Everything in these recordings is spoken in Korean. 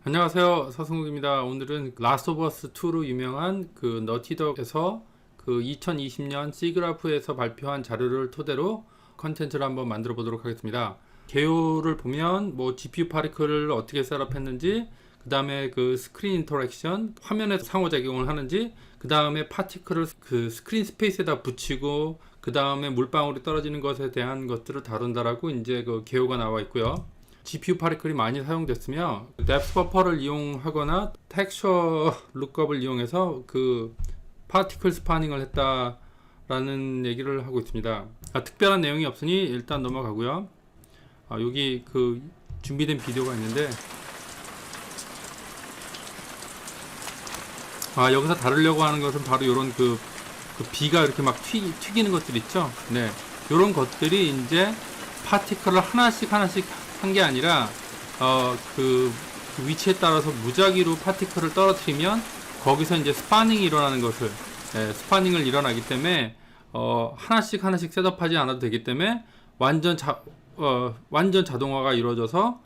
안녕하세요, 서승욱입니다. 오늘은 라스트 오브 어스 2로 유명한 그 너티덕에서 그 2020년 시그라프에서 발표한 자료를 토대로 컨텐츠를 한번 만들어 보도록 하겠습니다. 개요를 보면 뭐 GPU 파티클을 어떻게 셋업했는지, 그 다음에 그 스크린 인터랙션, 화면에서 상호작용을 하는지, 그 다음에 파티클을 그 스크린 스페이스에다 붙이고, 그 다음에 물방울이 떨어지는 것에 대한 것들을 다룬다라고 이제 그 개요가 나와 있고요. GPU 파티클이 많이 사용됐으며 뎁스 버퍼를 이용하거나 텍스처 룩업을 이용해서 그 파티클 스파닝을 했다라는 얘기를 하고 있습니다. 특별한 내용이 없으니 일단 넘어가고요. 여기 그 준비된 비디오가 있는데 여기서 다루려고 하는 것은 바로 이런 그 비가 이렇게 막 튀기는 것들 있죠. 네, 이런 것들이 이제 파티클을 하나씩 한 게 아니라 그 위치에 따라서 무작위로 파티클을 떨어뜨리면 거기서 이제 스파닝이 일어나는 것을 스파닝을 일어나기 때문에 하나씩 셋업하지 않아도 되기 때문에 완전 자동화가 이루어져서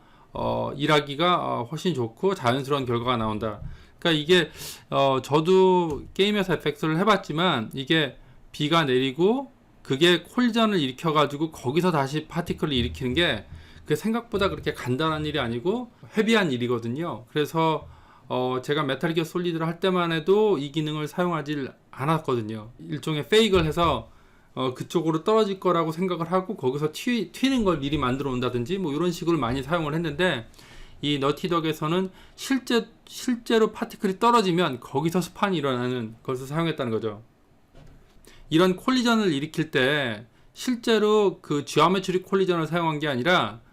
일하기가 훨씬 좋고 자연스러운 결과가 나온다. 그러니까 이게 저도 게임에서 FX를 해봤지만 이게 비가 내리고 그게 콜리전을 일으켜가지고 거기서 다시 파티클을 일으키는 게 그 생각보다 그렇게 간단한 일이 아니고 헤비한 일이거든요. 그래서 제가 메탈 기어 솔리드를 할 때만 해도 이 기능을 사용하지 않았거든요. 일종의 페이크를 해서 그쪽으로 떨어질 거라고 생각을 하고 거기서 튀는 걸 미리 만들어 온다든지 뭐 이런 식으로 많이 사용을 했는데, 이 너티덕에서는 실제로 파티클이 떨어지면 거기서 스판이 일어나는 것을 사용했다는 거죠. 이런 콜리전을 일으킬 때 실제로 그 지오메트리 콜리전을 사용한 게 아니라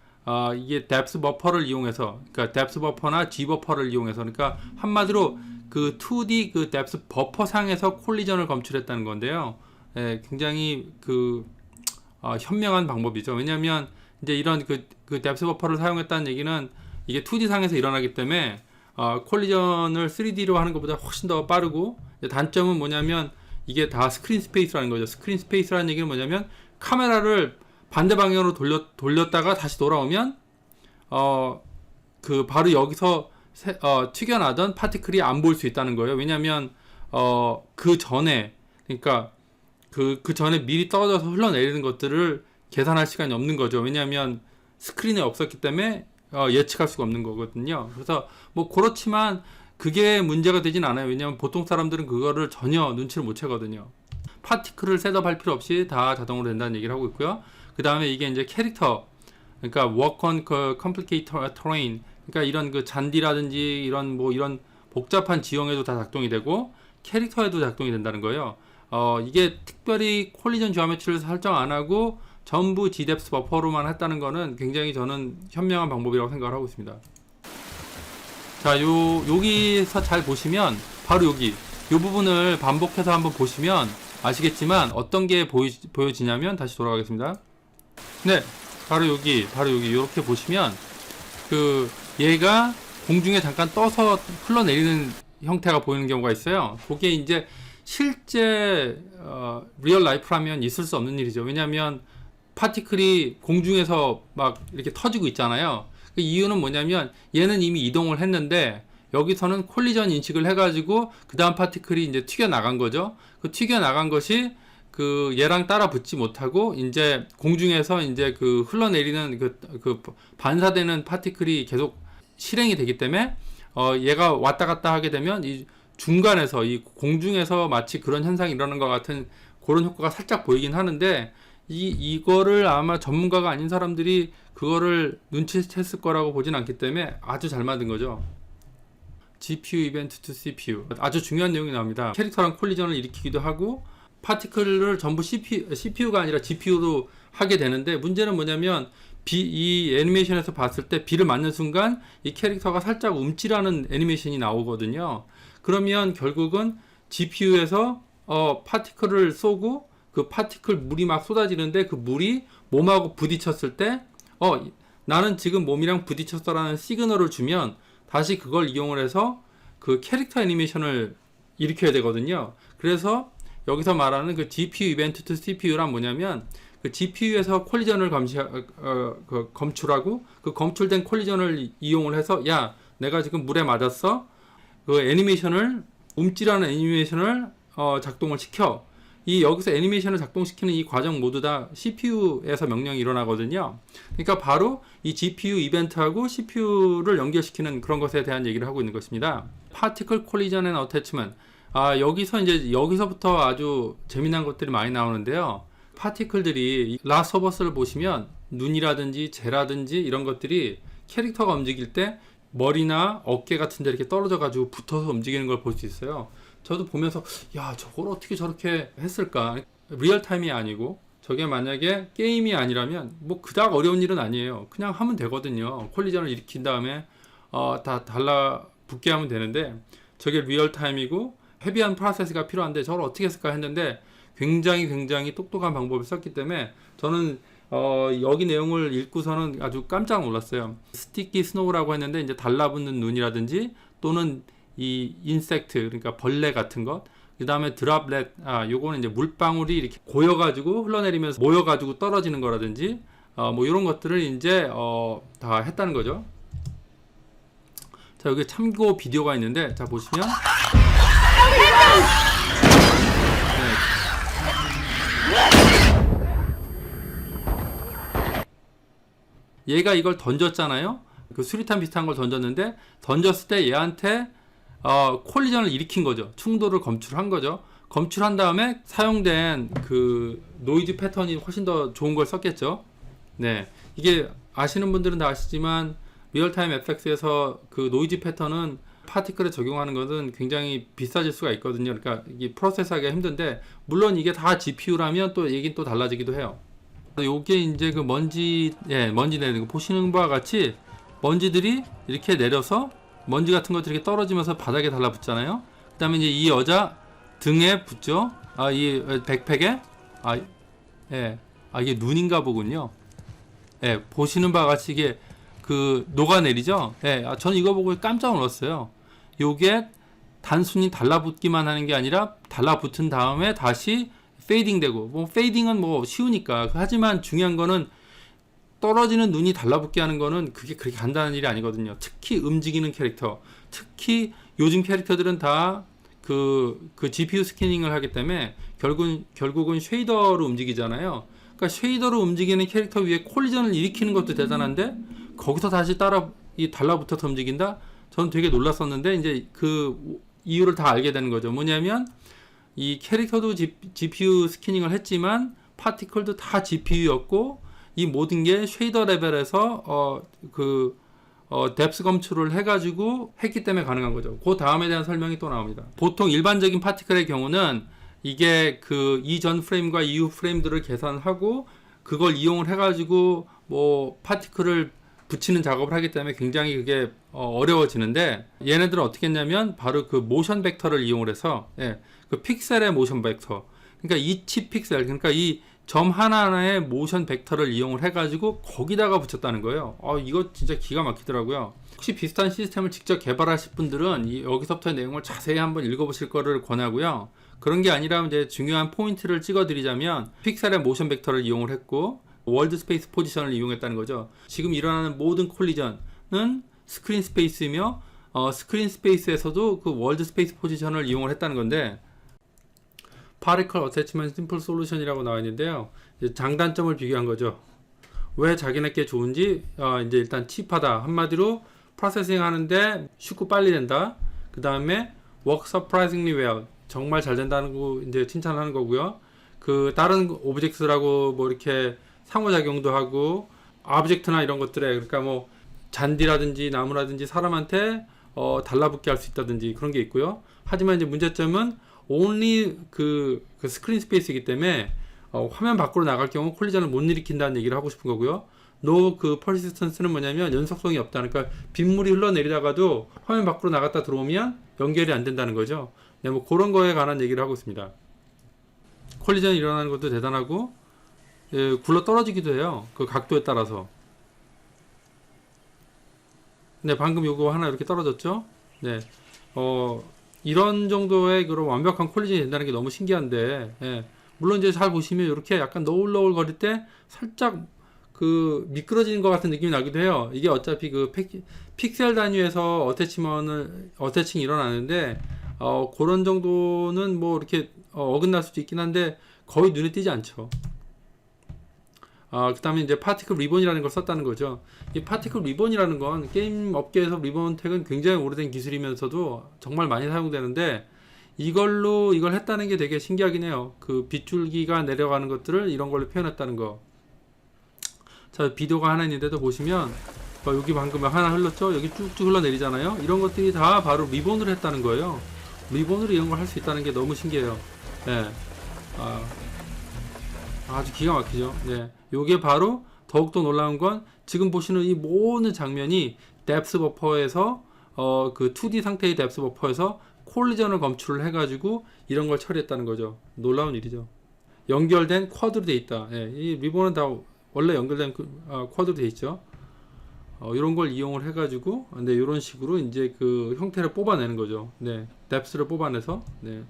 이게 뎁스 버퍼를 이용해서, 그러니까 뎁스 버퍼나 G 버퍼를 이용해서, 그러니까 한마디로 그 2D 그 뎁스 버퍼 상에서 콜리전을 검출했다는 건데요. 굉장히 그 현명한 방법이죠. 왜냐하면 이제 이런 그 뎁스 버퍼를 사용했다는 얘기는 이게 2D 상에서 일어나기 때문에 콜리전을 3D로 하는 것보다 훨씬 더 빠르고, 단점은 뭐냐면 이게 다 스크린 스페이스라는 거죠. 스크린 스페이스라는 얘기는 뭐냐면 카메라를 반대 방향으로 돌렸다가 다시 돌아오면 그 바로 여기서 튀겨나던 파티클이 안 보일 수 있다는 거예요. 왜냐하면 그 전에, 그러니까 그 전에 미리 떨어져서 흘러내리는 것들을 계산할 시간이 없는 거죠. 왜냐하면 스크린에 없었기 때문에 예측할 수가 없는 거거든요. 그래서 뭐 그렇지만 그게 문제가 되진 않아요. 왜냐하면 보통 사람들은 그거를 전혀 눈치를 못 채거든요. 파티클을 셋업할 필요 없이 다 자동으로 된다는 얘기를 하고 있고요. 그 다음에 이게 이제 캐릭터, 그러니까 work on complicated terrain, 그러니까 이런 그 잔디라든지 이런 복잡한 지형에도 다 작동이 되고 캐릭터에도 작동이 된다는 거예요. 이게 특별히 콜리전 지오메트리를 설정 안 하고 전부 Gdepth 버퍼로만 했다는 거는 굉장히 저는 현명한 방법이라고 생각을 하고 있습니다. 자, 여기서 잘 보시면 바로 요 부분을 반복해서 한번 보시면 아시겠지만 어떤 게 보여지냐면, 다시 돌아가겠습니다. 네, 바로 여기 이렇게 보시면 그 얘가 공중에 잠깐 떠서 흘러내리는 형태가 보이는 경우가 있어요. 그게 이제 실제 리얼 라이프라면 있을 수 없는 일이죠. 왜냐하면 파티클이 공중에서 막 이렇게 터지고 있잖아요. 그 이유는 뭐냐면 얘는 이미 이동을 했는데 여기서는 콜리전 인식을 해가지고 그 다음 파티클이 이제 튀겨나간 거죠. 그 튀겨나간 것이 그 얘랑 따라 붙지 못하고 이제 공중에서 이제 그 흘러내리는 그 반사되는 파티클이 계속 실행이 되기 때문에 얘가 왔다 갔다 하게 되면 이 중간에서 이 공중에서 마치 그런 현상이 일어나는 것 같은 그런 효과가 살짝 보이긴 하는데, 이거를 아마 전문가가 아닌 사람들이 그거를 눈치챘을 거라고 보진 않기 때문에 아주 잘 만든 거죠. GPU 이벤트 to CPU, 아주 중요한 내용이 나옵니다. 캐릭터랑 콜리전을 일으키기도 하고 파티클을 전부 CPU가 아니라 GPU로 하게 되는데, 문제는 뭐냐면 이 애니메이션에서 봤을 때 비를 맞는 순간 이 캐릭터가 살짝 움찔하는 애니메이션이 나오거든요. 그러면 결국은 GPU에서 파티클을 쏘고 그 파티클 물이 막 쏟아지는데 그 물이 몸하고 부딪혔을 때 나는 지금 몸이랑 부딪혔어라는 시그널을 주면 다시 그걸 이용을 해서 그 캐릭터 애니메이션을 일으켜야 되거든요. 그래서 여기서 말하는 그 GPU 이벤트 to CPU란 뭐냐면 그 GPU에서 콜리전을 검출하고 그 검출된 콜리전을 이용을 해서, 야, 내가 지금 물에 맞았어. 그 애니메이션을 움찔하는 애니메이션을 작동을 시켜. 이 여기서 애니메이션을 작동시키는 이 과정 모두 다 CPU에서 명령이 일어나거든요. 그러니까 바로 이 GPU 이벤트하고 CPU를 연결시키는 그런 것에 대한 얘기를 하고 있는 것입니다. Particle Collision and Attachment. 여기서부터 아주 재미난 것들이 많이 나오는데요. 파티클들이 라스트 오브 어스를 보시면 눈이라든지 재라든지 이런 것들이 캐릭터가 움직일 때 머리나 어깨 같은 데 이렇게 떨어져 가지고 붙어서 움직이는 걸 볼 수 있어요. 저도 보면서 야, 저걸 어떻게 저렇게 했을까? 리얼타임이 아니고 저게 만약에 게임이 아니라면 뭐 그닥 어려운 일은 아니에요. 그냥 하면 되거든요. 콜리전을 일으킨 다음에 다 달라붙게 하면 되는데 저게 리얼타임이고 헤비한 프로세스가 필요한데 저걸 어떻게 했을까 했는데 굉장히 똑똑한 방법을 썼기 때문에 저는 여기 내용을 읽고서는 아주 깜짝 놀랐어요. 스티키 스노우라고 했는데 이제 달라붙는 눈이라든지 또는 이 인섹트, 그러니까 벌레 같은 것, 그 다음에 드랍렛, 요거는 이제 물방울이 이렇게 고여가지고 흘러내리면서 모여가지고 떨어지는 거라든지 뭐 이런 것들을 이제 다 했다는 거죠. 자, 여기 참고 비디오가 있는데 자 보시면 얘가 이걸 던졌잖아요. 그 수리탄 비슷한 걸 던졌는데 던졌을 때 얘한테 콜리전을 일으킨 거죠. 충돌을 검출한 거죠. 검출한 다음에 사용된 그 노이즈 패턴이 훨씬 더 좋은 걸 썼겠죠. 네, 이게 아시는 분들은 다 아시지만 리얼타임 FX에서 그 노이즈 패턴은 파티클에 적용하는 것은 굉장히 비싸질 수가 있거든요. 그러니까 이게 프로세스하기가 힘든데 물론 이게 다 GPU라면 또 얘기는 또 달라지기도 해요. 요게 이제 그 먼지 내리는 거 보시는 바와 같이 먼지들이 이렇게 내려서 먼지 같은 것들이 이렇게 떨어지면서 바닥에 달라붙잖아요. 그 다음에 이제 이 여자 등에 붙죠. 이 백팩에 이게 눈인가 보군요. 보시는 바와 같이 이게 그 녹아내리죠. 저는 이거 보고 깜짝 놀랐어요. 요게 단순히 달라붙기만 하는 게 아니라 달라붙은 다음에 다시 페이딩 되고, 뭐 페이딩은 뭐 쉬우니까. 하지만 중요한 거는 떨어지는 눈이 달라붙게 하는 거는 그게 그렇게 간단한 일이 아니거든요. 특히 움직이는 캐릭터, 특히 요즘 캐릭터들은 다 그 GPU 스캐닝을 하기 때문에 결국은 쉐이더로 움직이잖아요. 그러니까 쉐이더로 움직이는 캐릭터 위에 콜리전을 일으키는 것도 대단한데 거기서 다시 달라붙어서 움직인다? 저는 되게 놀랐었는데 이제 그 이유를 다 알게 되는 거죠. 뭐냐면 이 캐릭터도 GPU 스캐닝을 했지만 파티클도 다 GPU였고 이 모든 게 쉐이더 레벨에서 뎁스 검출을 해가지고 했기 때문에 가능한 거죠. 그 다음에 대한 설명이 또 나옵니다. 보통 일반적인 파티클의 경우는 이게 그 이전 프레임과 이후 프레임들을 계산하고 그걸 이용을 해가지고 뭐 파티클을 붙이는 작업을 하기 때문에 굉장히 그게 어려워지는데 얘네들은 어떻게 했냐면 바로 그 모션 벡터를 이용을 해서 그 픽셀의 모션 벡터, 그러니까 이치 픽셀, 그러니까 이 점 하나하나의 모션 벡터를 이용을 해가지고 거기다가 붙였다는 거예요. 이거 진짜 기가 막히더라고요. 혹시 비슷한 시스템을 직접 개발하실 분들은 여기서부터의 내용을 자세히 한번 읽어보실 거를 권하고요. 그런 게 아니라 이제 중요한 포인트를 찍어드리자면 픽셀의 모션 벡터를 이용을 했고 월드 스페이스 포지션을 이용했다는 거죠. 지금 일어나는 모든 콜리전은 스크린 스페이스이며 스크린 스페이스에서도 그 월드 스페이스 포지션을 이용을 했다는 건데 파티클 어태치먼트 심플 솔루션이라고 나와 있는데요. 장단점을 비교한 거죠. 왜 자기네께 좋은지 이제 일단 팁하다. 한마디로 프로세싱 하는데 쉽고 빨리 된다. 그 다음에 work surprisingly well. 정말 잘 된다는 거 이제 칭찬하는 거고요. 그 다른 오브젝트라고 뭐 이렇게 상호작용도 하고 오브젝트나 이런 것들에 그러니까 뭐 잔디라든지 나무라든지 사람한테 달라붙게 할 수 있다든지 그런 게 있고요. 하지만 이제 문제점은 only 그 스크린 스페이스이기 때문에 화면 밖으로 나갈 경우 콜리전을 못 일으킨다는 얘기를 하고 싶은 거고요. no 그 persistence는 뭐냐면 연속성이 없다. 그러니까 빗물이 흘러내리다가도 화면 밖으로 나갔다 들어오면 연결이 안 된다는 거죠. 뭐 그런 거에 관한 얘기를 하고 있습니다. 콜리전이 일어나는 것도 대단하고 굴러 떨어지기도 해요. 그 각도에 따라서. 네, 방금 요거 하나 이렇게 떨어졌죠? 네. 이런 정도의 그런 완벽한 콜리전이 된다는 게 너무 신기한데, 물론 이제 잘 보시면 이렇게 약간 너울너울 거릴 때 살짝 그 미끄러지는 것 같은 느낌이 나기도 해요. 이게 어차피 그 픽셀 단위에서 어태칭이 일어나는데 그런 정도는 뭐 이렇게 어긋날 수도 있긴 한데 거의 눈에 띄지 않죠. 그 다음에 이제 파티클 리본이라는 걸 썼다는 거죠. 이 파티클 리본이라는 건 게임 업계에서 리본 택은 굉장히 오래된 기술이면서도 정말 많이 사용되는데 이걸 했다는 게 되게 신기하긴 해요. 그 빗줄기가 내려가는 것들을 이런 걸로 표현했다는 거. 자, 비디오가 하나 있는데도 보시면 여기 방금 하나 흘렀죠? 여기 쭉쭉 흘러내리잖아요. 이런 것들이 다 바로 리본으로 했다는 거예요. 리본으로 이런 걸 할 수 있다는 게 너무 신기해요. 네. 아주 기가 막히죠. 네. 요게 바로 더욱더 놀라운 건 지금 보시는 이 모든 장면이 뎁스 버퍼에서 그 2D 상태의 뎁스 버퍼에서 콜리전을 검출을 해가지고 이런 걸 처리했다는 거죠. 놀라운 일이죠. 연결된 쿼드로 돼 있다. 예, 이 리본은 다 원래 연결된 쿼드로 돼 있죠. 이런 걸 이용을 해가지고, 근데 이런 식으로 이제 그 형태를 뽑아내는 거죠. 네, 뎁스를 뽑아내서, 네.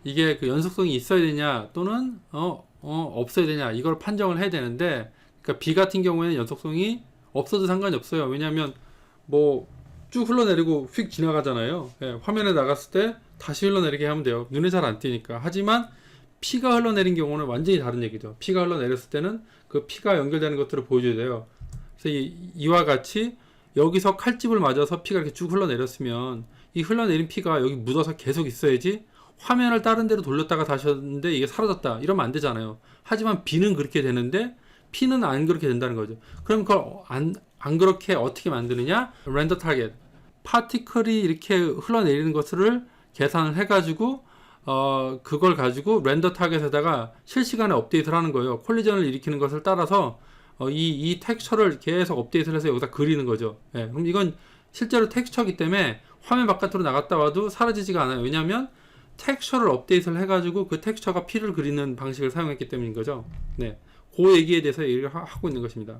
이게 그 연속성이 있어야 되냐, 또는, 없어야 되냐, 이걸 판정을 해야 되는데, 그러니까 B 같은 경우에는 연속성이 없어도 상관이 없어요. 왜냐하면, 뭐, 쭉 흘러내리고 휙 지나가잖아요. 예, 화면에 나갔을 때 다시 흘러내리게 하면 돼요. 눈에 잘 안 띄니까. 하지만, 피가 흘러내린 경우는 완전히 다른 얘기죠. 피가 흘러내렸을 때는 그 피가 연결되는 것들을 보여줘야 돼요. 그래서 이와 같이 여기서 칼집을 맞아서 피가 이렇게 쭉 흘러내렸으면 이 흘러내린 피가 여기 묻어서 계속 있어야지 화면을 다른 데로 돌렸다가 다시 했는데 이게 사라졌다 이러면 안 되잖아요. 하지만 B는 그렇게 되는데 P는 안 그렇게 된다는 거죠. 그럼 그걸 안 그렇게 어떻게 만드느냐? 렌더 타겟 파티클이 이렇게 흘러내리는 것을 계산을 해가지고 그걸 가지고 렌더 타겟에다가 실시간에 업데이트를 하는 거예요. 콜리전을 일으키는 것을 따라서 이 텍스처를 계속 업데이트를 해서 여기다 그리는 거죠. 예, 그럼 이건 실제로 텍스처이기 때문에 화면 바깥으로 나갔다 와도 사라지지가 않아요. 왜냐하면 텍스처를 업데이트를 해가지고 그 텍스처가 피를 그리는 방식을 사용했기 때문인 거죠. 네, 그 얘기에 대해서 얘기를 하고 있는 것입니다.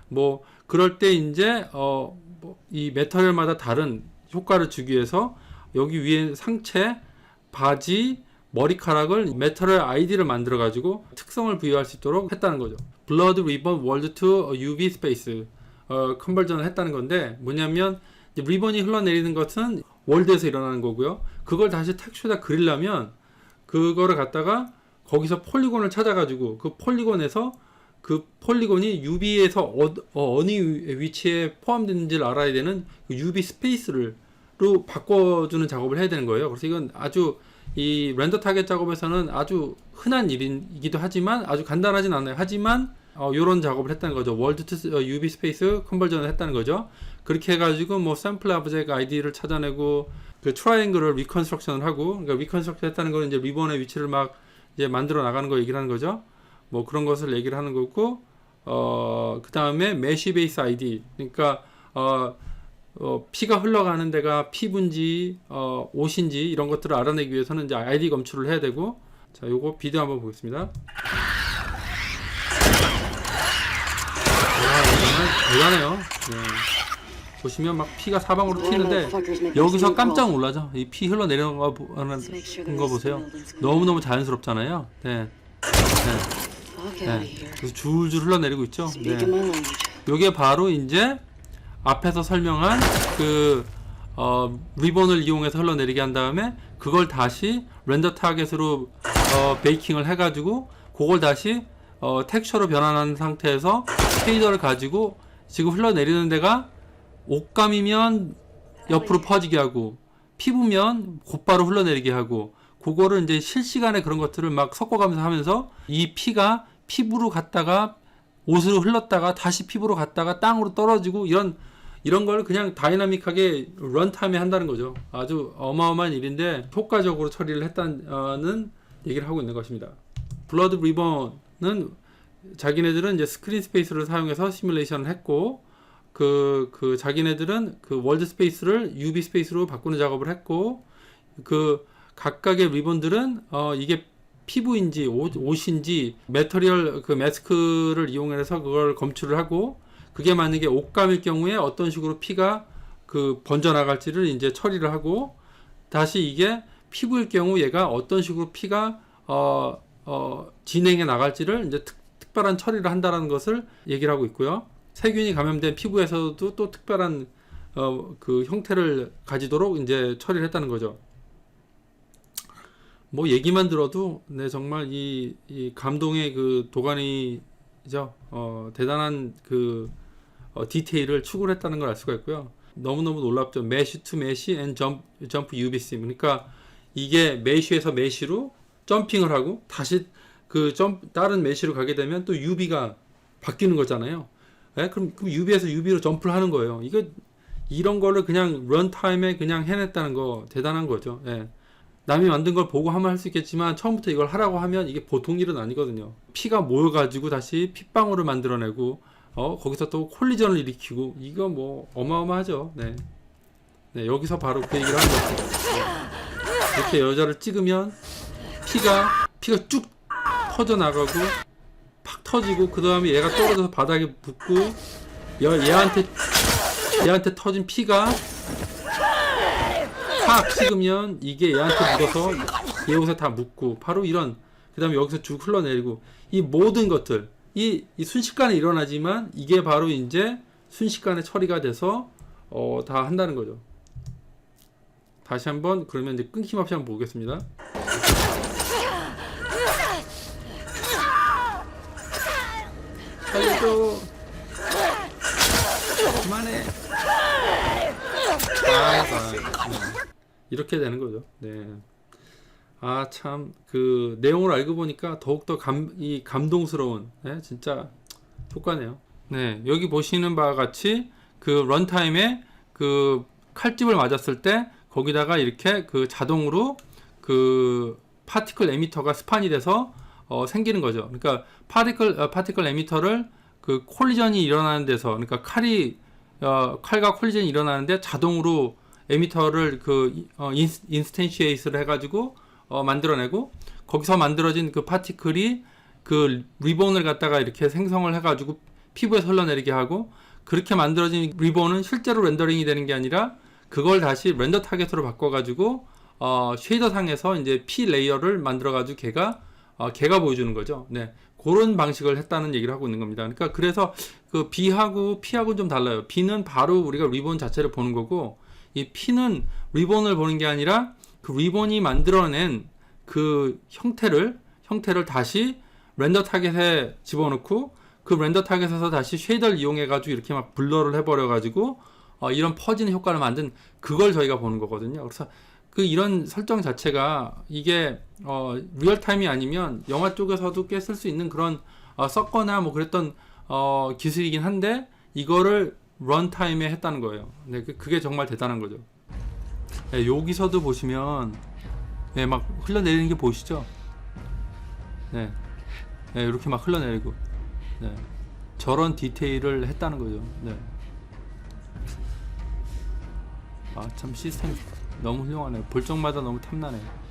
뭐 그럴 때 이제 이 매터리얼마다 다른 효과를 주기 위해서 여기 위에 상체, 바지, 머리카락을 매터리얼 아이디를 만들어 가지고 특성을 부여할 수 있도록 했다는 거죠. Blood Ribbon World to UV Space 컨버전을 했다는 건데 뭐냐면 리본이 흘러내리는 것은 월드에서 일어나는 거고요. 그걸 다시 텍스처에다 그리려면 그거를 갖다가 거기서 폴리곤을 찾아가지고 그 폴리곤에서 그 폴리곤이 UV에서 어느 위치에 포함되는지를 알아야 되는 그 UV 스페이스로 바꿔주는 작업을 해야 되는 거예요. 그래서 이건 아주 이 렌더 타겟 작업에서는 아주 흔한 일이기도 하지만 아주 간단하진 않아요. 하지만 요런 작업을 했다는 거죠. 월드 투 UV 스페이스 컨버전을 했다는 거죠. 그렇게 해가지고 뭐 샘플 오브젝트 아이디를 찾아내고 그 트라이앵글을 리컨스트럭션을 하고, 그러니까 리컨스트럭션 했다는 거는 이제 리본의 위치를 막 이제 만들어 나가는 거 얘기를 하는 거죠. 뭐 그런 것을 얘기를 하는 거고, 그 다음에 메쉬 베이스 아이디, 그러니까 피가 흘러가는 데가 피부인지 옷인지 이런 것들을 알아내기 위해서는 이제 아이디 검출을 해야 되고. 자, 요거 비디오 한번 보겠습니다. 와, 정말 대단해요. 네. 보시면 막 피가 사방으로 튀는데 여기서 깜짝 놀라죠. 이 피 흘러내리는 거 보세요. 너무너무 자연스럽잖아요. 네. 네. 네. 그래서 줄줄 흘러내리고 있죠. 네. 요게 바로 이제 앞에서 설명한 그 리본을 이용해서 흘러내리게 한 다음에 그걸 다시 렌더 타겟으로 베이킹을 해가지고 그걸 다시 텍스처로 변환한 상태에서 쉐이더를 가지고 지금 흘러내리는 데가 옷감이면 옆으로 퍼지게 하고 피부면 곧바로 흘러내리게 하고 그거를 이제 실시간에 그런 것들을 막 섞어가면서 하면서 이 피가 피부로 갔다가 옷으로 흘렀다가 다시 피부로 갔다가 땅으로 떨어지고 이런 걸 그냥 다이나믹하게 런타임에 한다는 거죠. 아주 어마어마한 일인데 효과적으로 처리를 했다는 얘기를 하고 있는 것입니다. 블러드 리본은 자기네들은 이제 스크린 스페이스를 사용해서 시뮬레이션을 했고 그 자기네들은 그 월드 스페이스를 UV 스페이스로 바꾸는 작업을 했고 그 각각의 리본들은 이게 피부인지 옷인지 매터리얼 그 마스크를 이용해서 그걸 검출을 하고 그게 만약에 옷감일 경우에 어떤 식으로 피가 그 번져나갈지를 이제 처리를 하고 다시 이게 피부일 경우 얘가 어떤 식으로 피가 진행해 나갈지를 이제 특별한 처리를 한다는 것을 얘기를 하고 있고요. 세균이 감염된 피부에서도 또 특별한 그 형태를 가지도록 이제 처리를 했다는 거죠. 뭐 얘기만 들어도 네 정말 이 감동의 그 도가니죠. 대단한 그 디테일을 추구를 했다는 걸 알 수가 있고요. 너무너무 놀랍죠. 메쉬 투 메쉬 앤 점프 UBC. 그러니까 이게 메쉬에서 메쉬로 점핑을 하고 다시 그 다른 메쉬로 가게 되면 또 UB가 바뀌는 거잖아요. 네? 그럼 UB에서 UB로 점프를 하는 거예요. 이런 거를 그냥 런타임에 그냥 해냈다는 거 대단한 거죠. 예. 남이 만든 걸 보고 하면 할 수 있겠지만 처음부터 이걸 하라고 하면 이게 보통 일은 아니거든요. 피가 모여가지고 다시 핏방울을 만들어내고 거기서 또 콜리전을 일으키고 이거 뭐 어마어마하죠. 네. 네, 여기서 바로 그 얘기를 하는 거죠. 네. 이렇게 여자를 찍으면 피가 쭉 퍼져나가고 팍 터지고 그 다음에 얘가 떨어져서 바닥에 붙고 얘한테 터진 피가 팍 찍으면 이게 얘한테 묻어서 얘 옷에 다 묻고 바로 이런 그 다음에 여기서 쭉 흘러내리고 이 모든 것들 이 순식간에 일어나지만 이게 바로 이제 순식간에 처리가 돼서 다 한다는 거죠. 다시 한번 그러면 이제 끊김없이 한번 보겠습니다. 살려줘. 그만해. 이렇게 되는 거죠. 네. 아, 참, 그, 내용을 알고 보니까 더욱더 감동스러운, 네, 진짜 효과네요. 네, 여기 보시는 바와 같이 그 런타임에 그 칼집을 맞았을 때 거기다가 이렇게 그 자동으로 그 파티클 에미터가 스판이 돼서 생기는 거죠. 그러니까 파티클 에미터를 그 콜리전이 일어나는 데서, 그러니까 칼과 콜리전이 일어나는데 자동으로 에미터를 그 인스텐시에이스를 해가지고 만들어내고 거기서 만들어진 그 파티클이 그 리본을 갖다가 이렇게 생성을 해가지고 피부에서 흘러내리게 하고 그렇게 만들어진 리본은 실제로 렌더링이 되는 게 아니라 그걸 다시 렌더 타겟으로 바꿔가지고 쉐이더 상에서 이제 피 레이어를 만들어가지고 걔가 보여주는 거죠. 네. 그런 방식을 했다는 얘기를 하고 있는 겁니다. 그러니까 그래서 그 B하고 P하고는 좀 달라요. B는 바로 우리가 리본 자체를 보는 거고 이 P는 리본을 보는 게 아니라 그 리본이 만들어낸 그 형태를 다시 렌더 타겟에 집어넣고 그 렌더 타겟에서 다시 쉐이더를 이용해 가지고 이렇게 막 블러를 해버려 가지고 이런 퍼지는 효과를 만든 그걸 저희가 보는 거거든요. 그래서 이런 설정 자체가 이게 리얼타임이 아니면 영화 쪽에서도 꽤 쓸 수 있는 그런 썼거나 뭐 그랬던 기술이긴 한데 이거를 런타임에 했다는 거예요. 네, 그게 정말 대단한 거죠. 네, 여기서도 보시면 네, 막 흘러내리는 게 보이시죠? 네, 네, 이렇게 막 흘러내리고 네, 저런 디테일을 했다는 거죠. 네. 아, 참 시스템 너무 훌륭하네요. 볼 적마다 너무 탐나네요.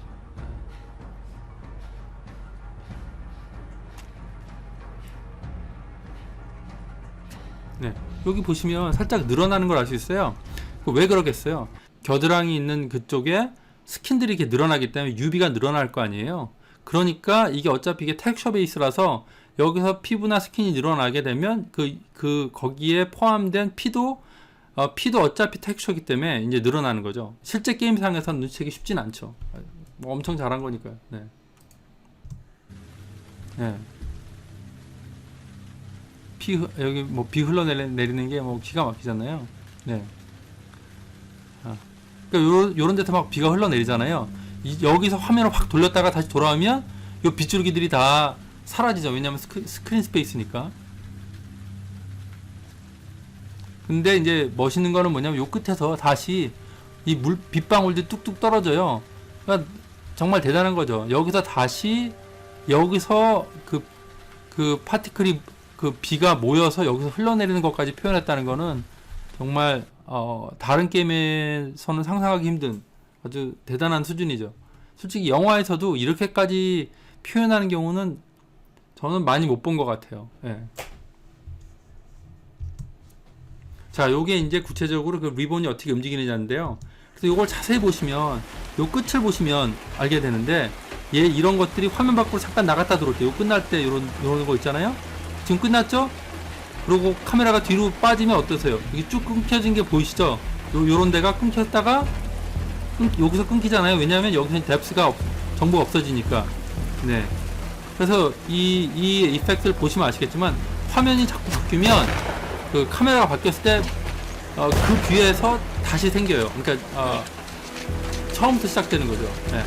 네, 여기 보시면 살짝 늘어나는 걸 알 수 있어요. 왜 그러겠어요? 겨드랑이 있는 그쪽에 스킨들이 이렇게 늘어나기 때문에 UV가 늘어날 거 아니에요. 그러니까 이게 어차피 이게 텍스처 베이스라서 여기서 피부나 스킨이 늘어나게 되면 거기에 포함된 피도 어차피 텍스처이기 때문에 이제 늘어나는 거죠. 실제 게임상에서는 눈치채기 쉽진 않죠. 뭐 엄청 잘한 거니까요. 네. 네. 여기 뭐 비 흘러내리는 게 뭐 기가 막히잖아요. 네. 그러니까 요런 데서 막 비가 흘러내리잖아요. 여기서 화면을 확 돌렸다가 다시 돌아오면 요 빗줄기들이 다 사라지죠. 왜냐면 스크린 스페이스니까. 근데 이제 멋있는 거는 뭐냐면 요 끝에서 다시 이 빗방울들이 뚝뚝 떨어져요. 그러니까 정말 대단한 거죠. 여기서 다시 여기서 그 파티클이 그 비가 모여서 여기서 흘러내리는 것까지 표현했다는 거는 정말 다른 게임에서는 상상하기 힘든 아주 대단한 수준이죠. 솔직히 영화에서도 이렇게까지 표현하는 경우는 저는 많이 못 본 것 같아요. 예. 자, 요게 이제 구체적으로 그 리본이 어떻게 움직이느냐인데요. 그래서 요걸 자세히 보시면 요 끝을 보시면 알게 되는데 얘 이런 것들이 화면 밖으로 잠깐 나갔다 들어올 때 요 끝날 때 요런 거 있잖아요. 지금 끝났죠? 그리고 카메라가 뒤로 빠지면 어떠세요? 이게 쭉 끊겨진 게 보이시죠? 요런 데가 끊겼다가 여기서 끊기잖아요. 왜냐하면 여기서 뎁스가 정보가 없어지니까. 네. 그래서 이 이펙트를 보시면 아시겠지만 화면이 자꾸 바뀌면 그 카메라가 바뀌었을 때 그 뒤에서 다시 생겨요. 그러니까 처음부터 시작되는 거죠. 네.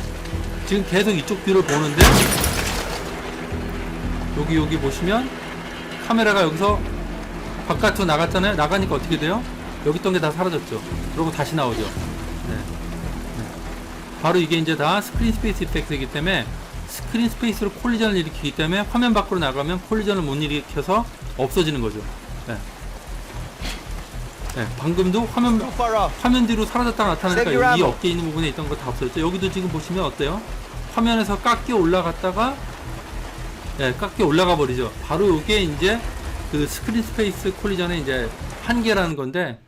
지금 계속 이쪽 뷰를 보는데 여기 보시면 카메라가 여기서 바깥으로 나갔잖아요. 나가니까 어떻게 돼요? 여기 있던 게 다 사라졌죠. 그러고 다시 나오죠. 네. 네. 바로 이게 이제 다 스크린 스페이스 이펙트이기 때문에 스크린 스페이스로 콜리전을 일으키기 때문에 화면 밖으로 나가면 콜리전을 못 일으켜서 없어지는 거죠. 네. 네. 방금도 화면 뒤로 사라졌다가 나타나니까 이 어깨에 있는 부분에 있던 거 다 없어졌죠. 여기도 지금 보시면 어때요? 화면에서 깎여 올라갔다가 네, 깎여 올라가 버리죠. 바로 이게 이제 그 스크린 스페이스 콜리전의 이제 한계라는 건데,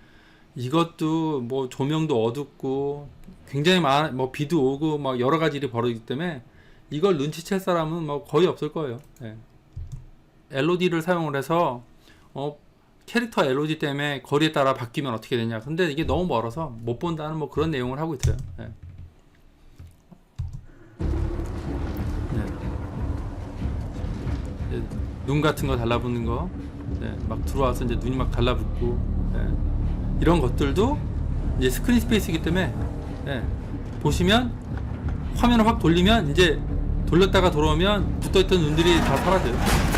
이것도 뭐 조명도 어둡고 굉장히 뭐 비도 오고 막 여러 가지 일이 벌어지기 때문에 이걸 눈치챌 사람은 뭐 거의 없을 거예요. 네. LOD를 사용을 해서 캐릭터 LOD 때문에 거리에 따라 바뀌면 어떻게 되냐. 근데 이게 너무 멀어서 못 본다는 뭐 그런 내용을 하고 있어요. 네. 네. 눈 같은 거 달라붙는 거, 네. 막 들어와서 이제 눈이 막 달라붙고, 네. 이런 것들도 이제 스크린 스페이스이기 때문에, 네. 보시면 화면을 확 돌리면 이제 돌렸다가 돌아오면 붙어있던 눈들이 다 사라져요.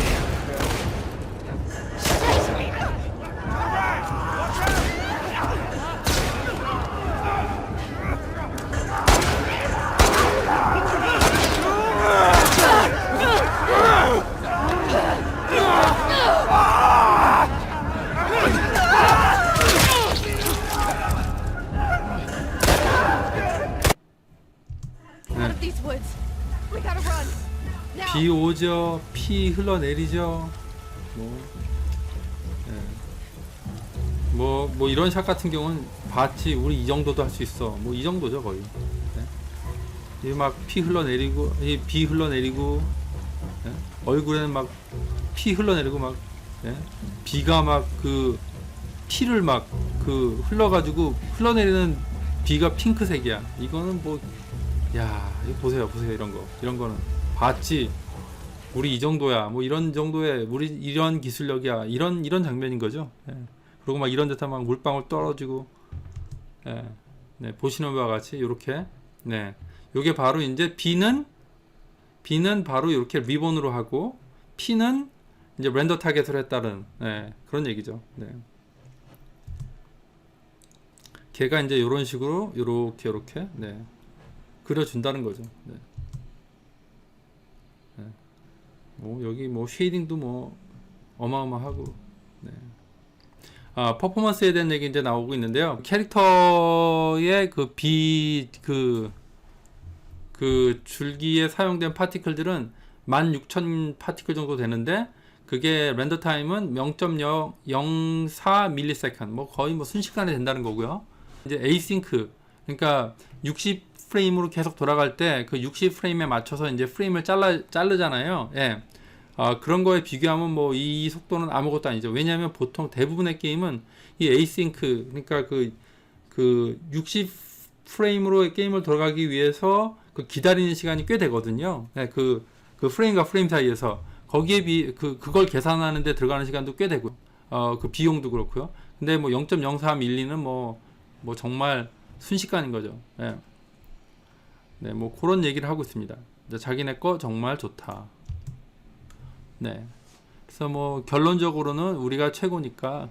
비 오죠, 피 흘러내리죠. 뭐 이런 샷 같은 경우는 봤지, 우리 이 정도도 할 수 있어. 뭐 이 정도죠 거의. 네. 막 피 흘러내리고, 비 흘러내리고, 네. 얼굴에는 막 피 흘러내리고 막, 네. 비가 막 그 피를 막 그 흘러가지고 흘러내리는 비가 핑크색이야. 이거는 뭐, 야, 이거 보세요 이런 거는 봤지. 우리 이 정도야. 뭐 이런 정도의 우리 이런 기술력이야. 이런 장면인 거죠. 예. 그리고 막 이런 데다 막 물방울 떨어지고, 예. 네, 보시는 바와 같이 이렇게, 네, 요게 바로 이제 비는 바로 이렇게 리본으로 하고, P는 이제 렌더 타겟을 했다는, 네, 그런 얘기죠. 네. 걔가 이제 이런 식으로 요렇게, 네, 그려준다는 거죠. 네. 네. 뭐 여기 뭐 쉐이딩도 뭐 어마어마하고, 네. 퍼포먼스에 대한 얘기 이제 나오고 있는데요. 캐릭터의 그 줄기에 사용된 파티클들은 16,000 파티클 정도 되는데, 그게 렌더 타임은 0.004ms, 뭐 거의 뭐 순식간에 된다는 거고요. 이제 에이싱크, 그러니까 60프레임으로 계속 돌아갈 때 그 60프레임에 맞춰서 이제 프레임을 자르잖아요. 예. 그런 거에 비교하면 뭐 이 속도는 아무것도 아니죠. 왜냐하면 보통 대부분의 게임은 이 에이싱크, 그러니까 그 60프레임으로 게임을 돌아가기 위해서 그 기다리는 시간이 꽤 되거든요. 예, 그 프레임과 프레임 사이에서 거기에 그걸 계산하는데 들어가는 시간도 꽤 되고, 그 비용도 그렇고요. 근데 뭐 0.04mm는 뭐 정말 순식간인 거죠. 예. 네, 뭐 그런 얘기를 하고 있습니다. 자기네 거 정말 좋다. 네. 그래서 뭐 결론적으로는 우리가 최고니까,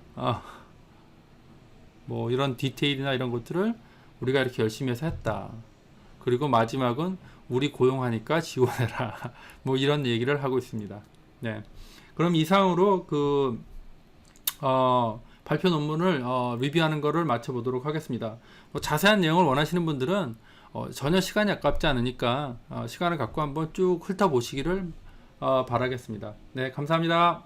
뭐 이런 디테일이나 이런 것들을 우리가 이렇게 열심히 해서 했다. 그리고 마지막은 우리 고용하니까 지원해라. 뭐 이런 얘기를 하고 있습니다. 네. 그럼 이상으로 발표 논문을 리뷰하는 거를 마쳐보도록 하겠습니다. 뭐 자세한 내용을 원하시는 분들은 전혀 시간이 아깝지 않으니까 시간을 갖고 한번 쭉 훑어보시기를 바라겠습니다. 네, 감사합니다.